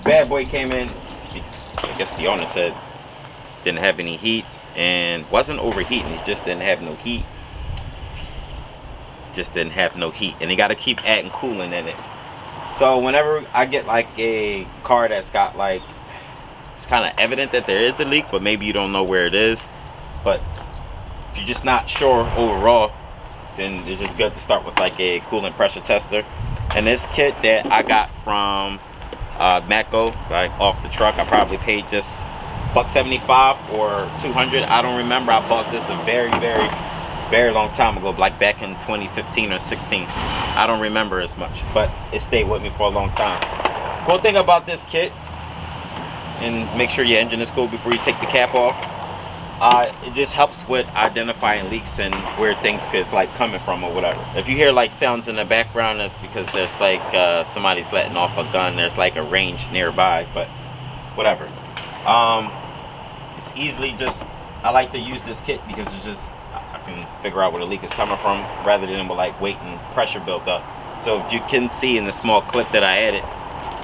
bad boy came in, I guess the owner said didn't have any heat and wasn't overheating. It just didn't have no heat. And you got to keep adding coolant in it. So whenever I get like a car that's got like, it's kind of evident that there is a leak, but maybe you don't know where it is, but if you're just not sure overall, then it's just good to start with like a coolant pressure tester. And this kit that I got from Matco, like off the truck, I probably paid just $1.75 or $200. I don't remember. I bought this a very long time ago, like back in 2015 or 16. I don't remember as much, but it stayed with me for a long time. Cool thing about this kit, and make sure your engine is cool before you take the cap off, it just helps with identifying leaks and where things could like coming from or whatever. If you hear like sounds in the background, that's because there's like somebody's letting off a gun. There's like a range nearby, but whatever. It's easily just, I like to use this kit because it's just, I can figure out where the leak is coming from rather than with like waiting pressure built up. So if you can see in the small clip that I added,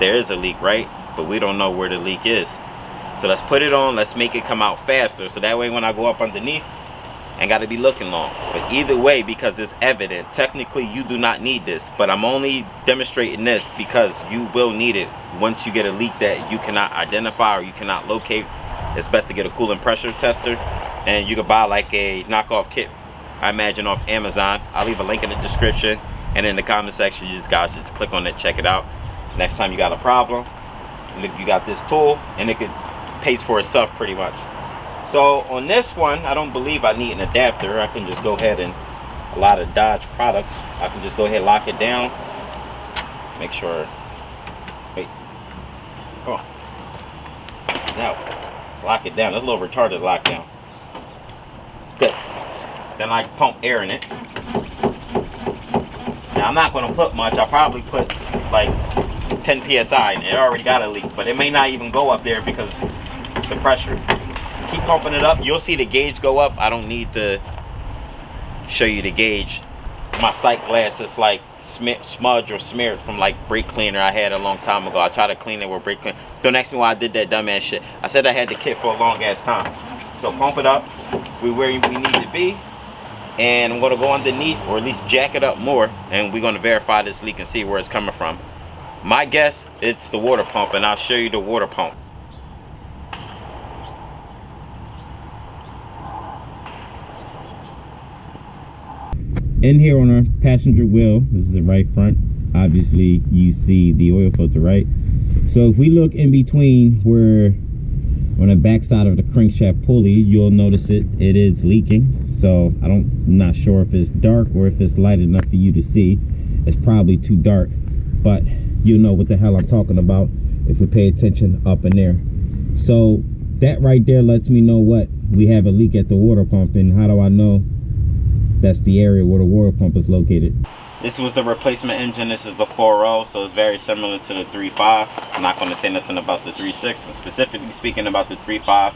there is a leak, right? But we don't know where the leak is. So let's put it on, let's make it come out faster, so that way when I go up underneath, I ain't gotta be looking long. But either way, because it's evident, technically you do not need this, but I'm only demonstrating this because you will need it once you get a leak that you cannot identify or you cannot locate. It's best to get a coolant pressure tester, and you can buy like a knockoff kit, I imagine off Amazon. I'll leave a link in the description, and in the comment section, you guys just click on it, check it out. Next time you got a problem, you got this tool, and it could pays for itself pretty much. So on this one, I don't believe I need an adapter. I can just go ahead, and a lot of Dodge products, I can just go ahead and lock it down. Make sure, wait, come on. Now, let's lock it down. It's a little retarded lockdown. Good. Then I pump air in it. Now I'm not gonna put much. I'll probably put like 10 PSI, and it already got a leak, but it may not even go up there because the pressure. Keep pumping it up. You'll see the gauge go up. I don't need to show you the gauge. My sight glass is like smudged or smeared from like brake cleaner I had a long time ago. I tried to clean it with brake cleaner. Don't ask me why I did that dumbass shit. I said I had the kit for a long ass time. So pump it up. We're where we need to be. And I'm gonna go underneath, or at least jack it up more, and we're gonna verify this leak and see where it's coming from. My guess, it's the water pump, and I'll show you the water pump. In here on our passenger wheel, this is the right front. Obviously, you see the oil filter, right? So if we look in between where, on the back side of the crankshaft pulley, you'll notice it is leaking. So I'm not sure if it's dark or if it's light enough for you to see. It's probably too dark, but you know what the hell I'm talking about if we pay attention up in there. So that right there lets me know what we have a leak at the water pump. And how do I know that's the area where the water pump is located? This was the replacement engine. This is the 4.0, so it's very similar to the 3.5. I'm not going to say nothing about the 3.6. I'm specifically speaking about the 3.5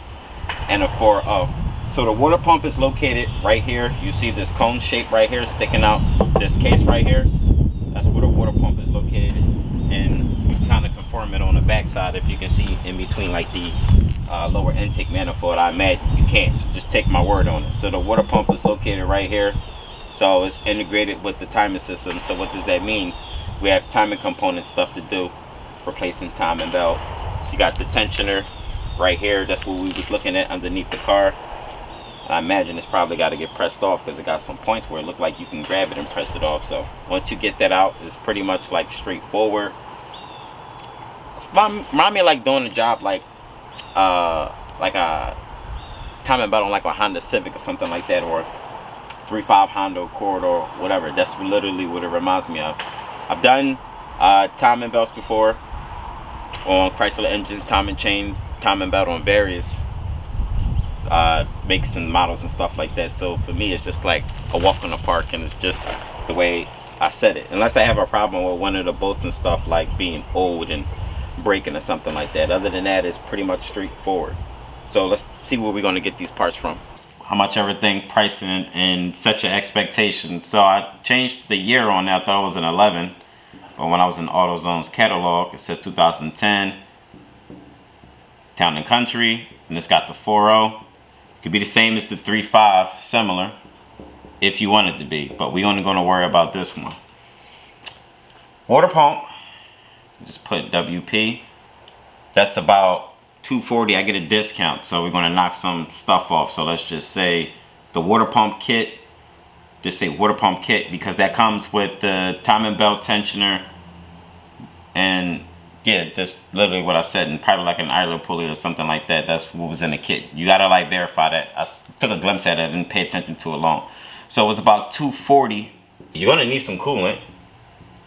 and the 4.0. So the water pump is located right here. You see this cone shape right here sticking out this case right here. That's where the water pump is located, and you kind of confirm it on the back side. If you can see in between like the lower intake manifold, I imagine you can't. So just take my word on it. So the water pump is located right here. So it's integrated with the timing system. So what does that mean? We have timing component stuff to do, replacing timing belt. You got the tensioner right here. That's what we was looking at underneath the car. I imagine it's probably got to get pressed off because it got some points where it looked like you can grab it and press it off. So once you get that out, it's pretty much like straightforward. Remind me of like doing a job like a timing belt on like a Honda Civic or something like that, or 3.5 Honda Accord or whatever. That's literally what it reminds me of. I've done timing belts before on Chrysler engines, timing chain, timing belt on various makes and models and stuff like that. So for me, it's just like a walk in the park, and it's just the way I said it. Unless I have a problem with one of the bolts and stuff like being old and breaking or something like that. Other than that, it's pretty much straightforward. So let's see where we're going to get these parts from. How much everything pricing and set your expectations. So I changed the year on that. I thought it was an 11, but when I was in AutoZone's catalog, it said 2010. Town and Country, and it's got the 4.0. Could be the same as the 3.5, similar, if you want it to be, but we only going to worry about this one. Water pump, just put WP. That's about $240. I get a discount, so we're going to knock some stuff off. So let's just say the water pump kit. Just say water pump kit, because that comes with the timing belt tensioner, and yeah, that's literally what I said, and probably like an idler pulley or something like that. That's what was in the kit. You gotta like verify that. I took a glimpse at it, I didn't pay attention to it long. So it was about $240. You're gonna need some coolant,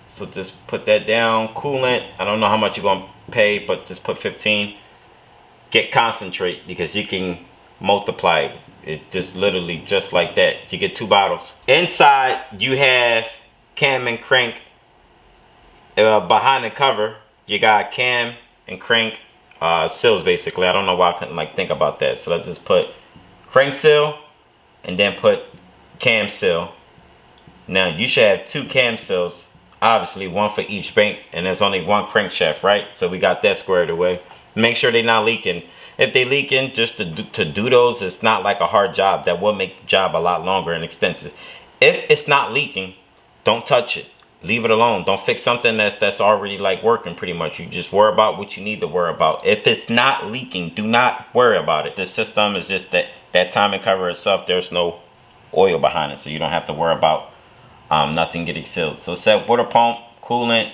so just put that down. Coolant, I don't know how much you're gonna pay, but just put 15. Get concentrate, because you can multiply it. It just literally just like that. You get 2 bottles. Inside you have cam and crank. Behind the cover you got cam and crank seals, basically. I don't know why I couldn't like think about that. So let's just put crank seal and then put cam seal. Now you should have 2 cam seals, obviously, 1 for each bank, and there's only 1 crankshaft, right? So we got that squared away. Make sure they're not leaking. If they leaking, just to do those, it's not like a hard job. That will make the job a lot longer and extensive. If it's not leaking, don't touch it. Leave it alone. Don't fix something that's already like working pretty much. You just worry about what you need to worry about. If it's not leaking, do not worry about it. The system is just that timing cover itself. There's no oil behind it, so you don't have to worry about nothing getting sealed. So set water pump, coolant,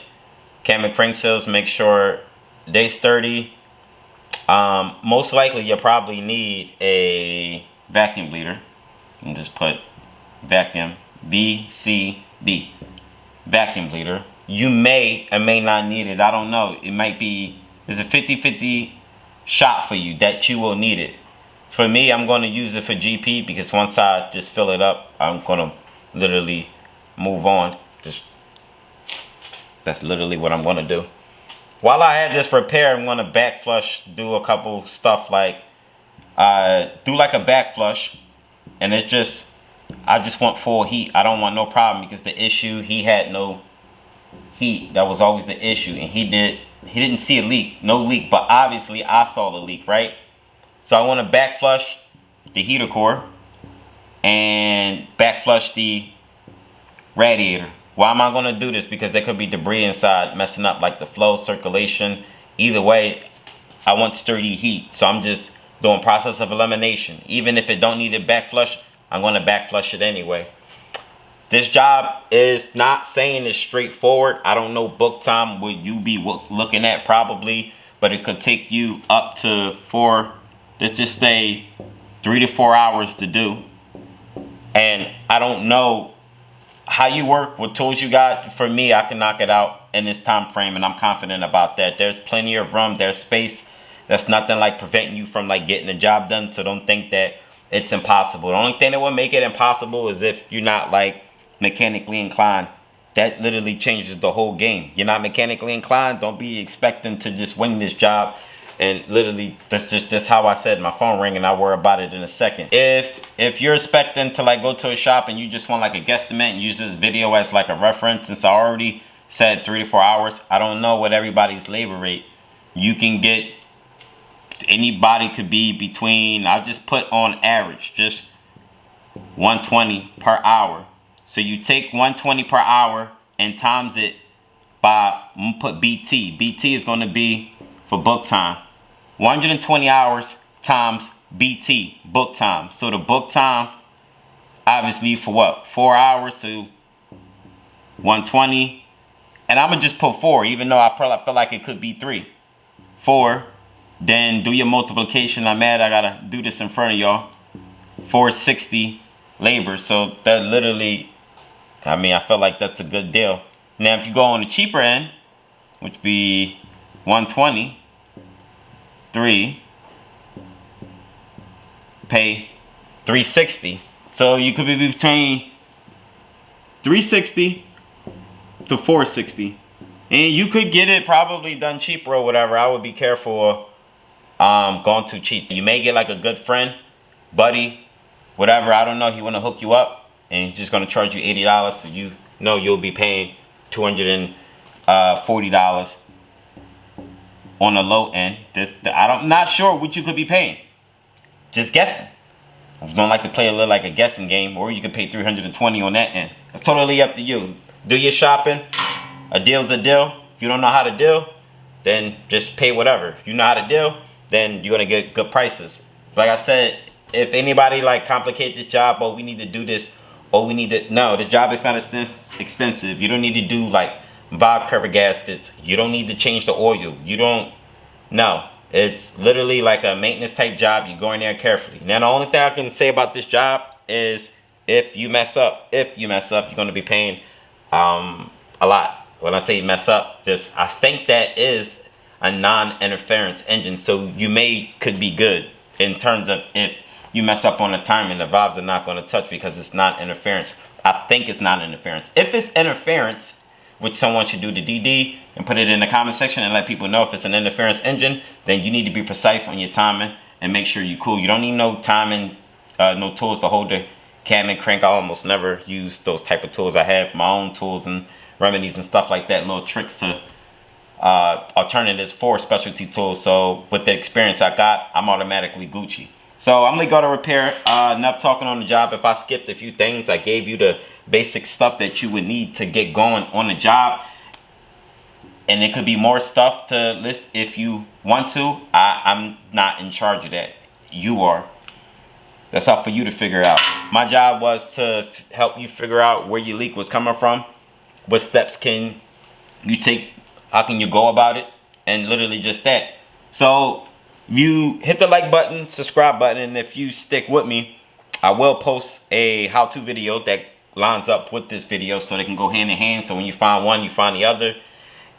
cam and crank seals. Make sure they sturdy. Most likely you'll probably need a vacuum bleeder. And just put vacuum, VCB, vacuum bleeder. You may or may not need it. I don't know. It might be, there's a 50-50 shot for you that you will need it. For me, I'm going to use it for GP, because once I just fill it up, I'm going to literally move on. That's literally what I'm going to do. While I have this repair, I'm going to back flush, do a couple stuff like, do like a back flush, and it's just, I just want full heat. I don't want no problem, because the issue, he had no heat. That was always the issue, and he didn't see a leak, no leak, but obviously I saw the leak, right? So I want to back flush the heater core and back flush the radiator. Why am I going to do this? Because there could be debris inside messing up like the flow, circulation. Either way, I want sturdy heat. So I'm just doing process of elimination. Even if it don't need a back flush, I'm going to back flush it anyway. This job is not saying it's straightforward. I don't know book time what you be looking at probably, but it could take you up to let's just say 3 to 4 hours to do. And I don't know how you work, what tools you got. For me, I can knock it out in this time frame, and I'm confident about that. There's plenty of room, there's space. That's nothing like preventing you from like getting the job done, so don't think that it's impossible. The only thing that will make it impossible is if you're not like mechanically inclined. That literally changes the whole game. You're not mechanically inclined, don't be expecting to just win this job. And literally, that's how I said, my phone ring, and I'll worry about it in a second. If you're expecting to like go to a shop and you just want like a guesstimate and use this video as like a reference, since I already said 3 to 4 hours, I don't know what everybody's labor rate. You can get, anybody could be between, I'll just put on average, just 120 per hour. So you take 120 per hour and times it by, I'm gonna put BT. BT is gonna be for book time. 120 hours times BT, book time. So the book time, obviously for what? 4 hours, so 120. And I'm gonna just put 4, even though I probably feel like it could be 3. 4, then do your multiplication. I'm mad I gotta do this in front of y'all. 460 labor. So that literally, I mean, I feel like that's a good deal. Now if you go on the cheaper end, which be 120, 3, pay 360. So you could be between 360 to 460, and you could get it probably done cheaper or whatever. I would be careful going too cheap. You may get like a good friend, buddy, whatever, I don't know, he want to hook you up and he's just going to charge you $80, so you know you'll be paying $240 on the low end. I'm not sure what you could be paying. Just guessing. If you don't like to play a little like a guessing game, or you can pay $320 on that end. It's totally up to you. Do your shopping. A deal's a deal. If you don't know how to deal, then just pay whatever. If you know how to deal, then you're gonna get good prices. Like I said, if anybody like complicate the job, oh, we need to do this, or we need to, no, the job is not extensive. You don't need to do like valve cover gaskets. You don't need to change the oil. You don't, no. It's literally like a maintenance type job. You go in there carefully. Now the only thing I can say about this job is if you mess up, you're gonna be paying a lot. When I say mess up, just I think that is a non-interference engine, so you could be good in terms of if you mess up on the timing, the valves are not going to touch because it's not interference. I think it's not interference. If it's interference, which someone should do the DD and put it in the comment section and let people know if it's an interference engine, then you need to be precise on your timing and make sure you're cool. You don't need no timing, no tools to hold the cam and crank. I almost never use those type of tools. I have my own tools and remedies and stuff like that, little tricks to alternatives for specialty tools. So with the experience I got, I'm automatically Gucci. So I'm Leekautorepair. Enough talking on the job. If I skipped a few things, I gave you the basic stuff that you would need to get going on the job. And it could be more stuff to list if you want to. I'm not in charge of that. You are. That's up for you to figure out. My job was to help you figure out where your leak was coming from. What steps can you take? How can you go about it? And literally just that. So you hit the like button, subscribe button, and if you stick with me, I will post a how-to video that lines up with this video so they can go hand in hand. So when you find one, you find the other,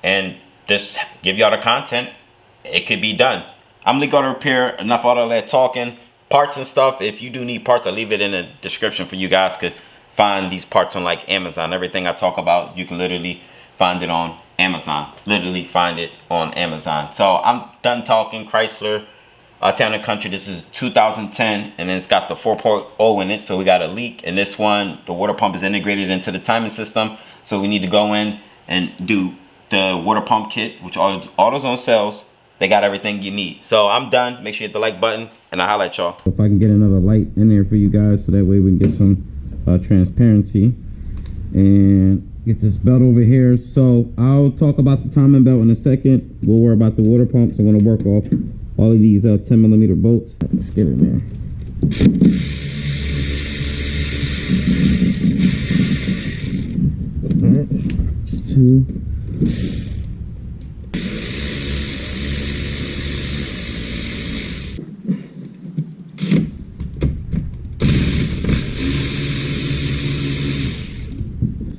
and just give y'all the content. It could be done. I'm Leekautorepair. Enough all that talking. Parts and stuff, if you do need parts, I'll leave it in the description for you guys to find these parts on like Amazon. Everything I talk about, you can literally find it on Amazon. Literally find it on Amazon. So I'm done talking. Chrysler, Town and Country. This is 2010, and it's got the 4.0 in it. So we got a leak, and this one, the water pump is integrated into the timing system. So we need to go in and do the water pump kit, which all those on sales. They got everything you need. So I'm done. Make sure you hit the like button, and I'll holla at y'all. If I can get another light in there for you guys, so that way we can get some transparency and get this belt over here. So I'll talk about the timing belt in a second. We'll worry about the water pumps. I'm going to work off all of these 10mm bolts. Let's get in there. All right. 2.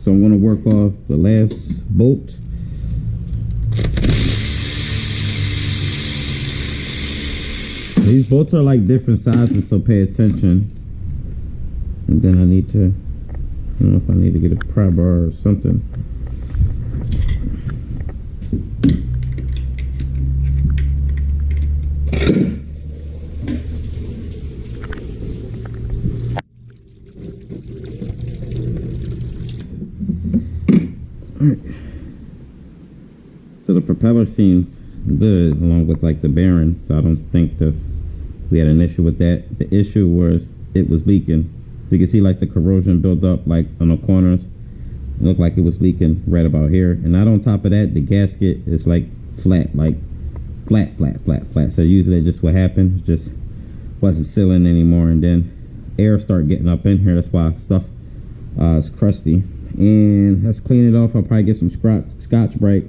So I'm going to work off the last bolt. These bolts are like different sizes, so pay attention. And then I need to, I don't know if I need to get a pry bar or something. So the propeller seems good along with like the bearing, so I don't think we had an issue with that. The issue was it was leaking. So you can see like the corrosion build up like on the corners. It looked like it was leaking right about here. And not on top of that, the gasket is like flat, like flat. So usually that's just what happened. It just wasn't sealing anymore, and then air started getting up in here. That's why stuff is crusty. And let's clean it off. I'll probably get some Scotch-Brite,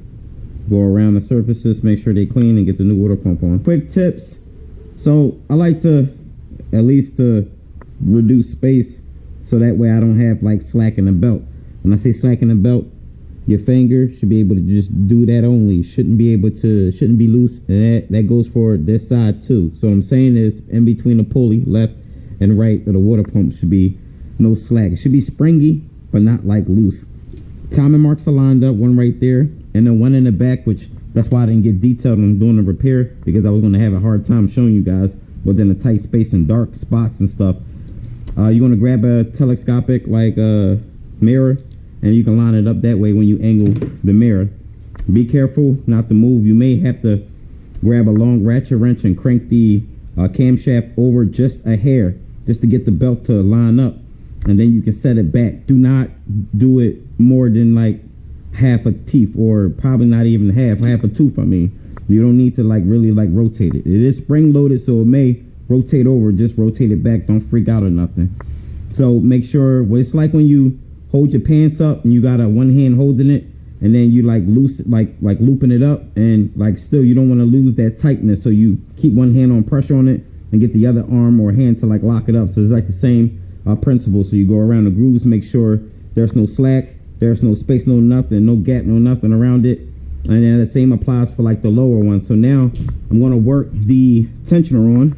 go around the surfaces, make sure they clean, and get the new water pump on. Quick tips. So I like to at least reduce space, so that way I don't have like slack in the belt. When I say slack in the belt, your finger should be able to just do that only. Shouldn't be loose, and that goes for this side too. So what I'm saying is, in between the pulley, left and right of the water pump, should be no slack. It should be springy, but not like loose. Timing marks are lined up, one right there, and then one in the back, which that's why I didn't get detailed on doing the repair, because I was going to have a hard time showing you guys within a tight space and dark spots and stuff. You're going to grab a telescopic like mirror, and you can line it up that way when you angle the mirror. Be careful not to move. You may have to grab a long ratchet wrench and crank the camshaft over just a hair, just to get the belt to line up, and then you can set it back. Do not do it more than like half a teeth, or probably not even half a tooth. I mean, you don't need to like really like rotate it. It is spring loaded, so it may rotate over. Just rotate it back. Don't freak out or nothing. So make sure, well, it's like when you hold your pants up and you got a one hand holding it, and then you like loose like looping it up, and like still you don't want to lose that tightness, so you keep one hand on pressure on it and get the other arm or hand to like lock it up. So it's like the same principle. So you go around the grooves, make sure there's no slack, there's no space, no nothing, no gap, no nothing around it. And then the same applies for like the lower one. So now I'm going to work the tensioner on.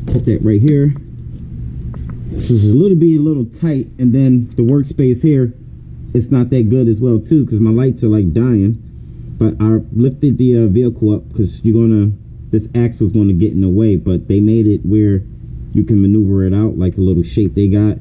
Put that right here. This is a little tight, and then the workspace here, it's not that good as well too, because my lights are like dying. But I lifted the vehicle up because this axle's gonna get in the way, but they made it where you can maneuver it out, like the little shape they got.